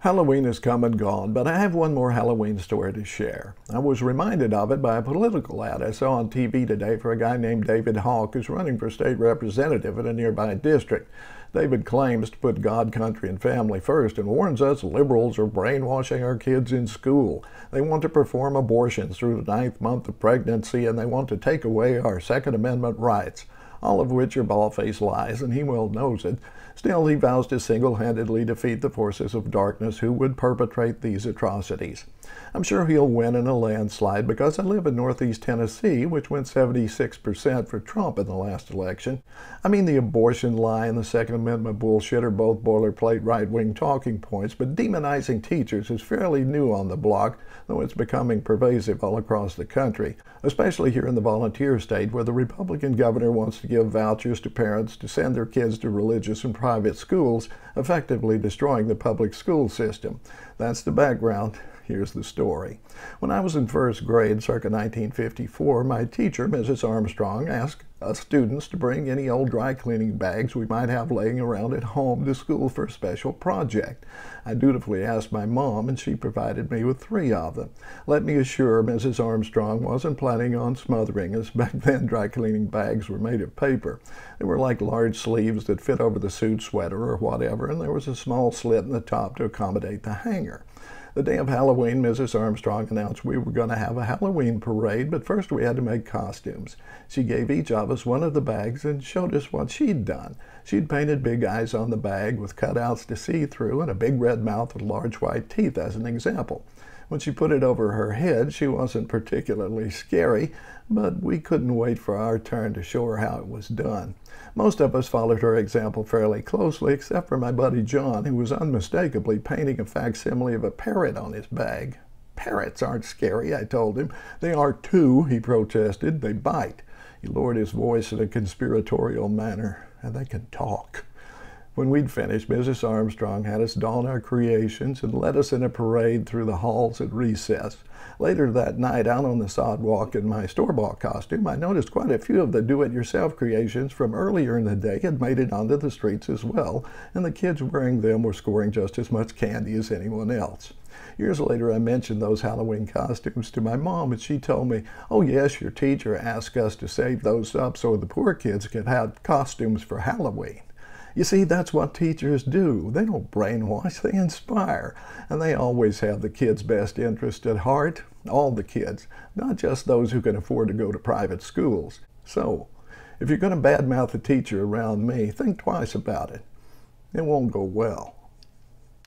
Halloween has come and gone, but I have one more Halloween story to share. I was reminded of it by a political ad I saw on TV today for a guy named David Hawk who's running for state representative in a nearby district. David claims to put God, country, and family first and warns us liberals are brainwashing our kids in school. They want to perform abortions through the 9th month of pregnancy, and they want to take away our Second Amendment rights, all of which are bald-faced lies, and he well knows it. Still, he vows to single-handedly defeat the forces of darkness who would perpetrate these atrocities. I'm sure he'll win in a landslide because I live in Northeast Tennessee, which went 76% for Trump in the last election. I mean, the abortion lie and the Second Amendment bullshit are both boilerplate right-wing talking points, but demonizing teachers is fairly new on the block, though it's becoming pervasive all across the country, especially here in the volunteer state where the Republican governor wants to give vouchers to parents to send their kids to religious and private schools, effectively destroying the public school system. That's the background. Here's the story. When I was in first grade, circa 1954, my teacher, Mrs. Armstrong, asked us students to bring any old dry cleaning bags we might have laying around at home to school for a special project. I dutifully asked my mom, and she provided me with 3 of them. Let me assure Mrs. Armstrong wasn't planning on smothering us. Back then, dry cleaning bags were made of paper. They were like large sleeves that fit over the suit, sweater, or whatever, and there was a small slit in the top to accommodate the hanger. The day of Halloween, Mrs. Armstrong announced we were going to have a Halloween parade, but first we had to make costumes. She gave each of us one of the bags and showed us what she'd done. She'd painted big eyes on the bag with cutouts to see through and a big red mouth with large white teeth as an example. When she put it over her head, she wasn't particularly scary, but we couldn't wait for our turn to show her how it was done. Most of us followed her example fairly closely, except for my buddy John, who was unmistakably painting a facsimile of a parrot on his bag. Parrots aren't scary, I told him. They are too, he protested. They bite. He lowered his voice in a conspiratorial manner, and they can talk. When we'd finished, Mrs. Armstrong had us don our creations and led us in a parade through the halls at recess. Later that night, out on the sidewalk in my store-bought costume, I noticed quite a few of the do-it-yourself creations from earlier in the day had made it onto the streets as well, and the kids wearing them were scoring just as much candy as anyone else. Years later, I mentioned those Halloween costumes to my mom, and she told me, "Oh yes, your teacher asked us to save those up so the poor kids could have costumes for Halloween." You see, that's what teachers do. They don't brainwash, they inspire. And they always have the kids' best interest at heart. All the kids, not just those who can afford to go to private schools. So, if you're going to badmouth a teacher around me, think twice about it. It won't go well.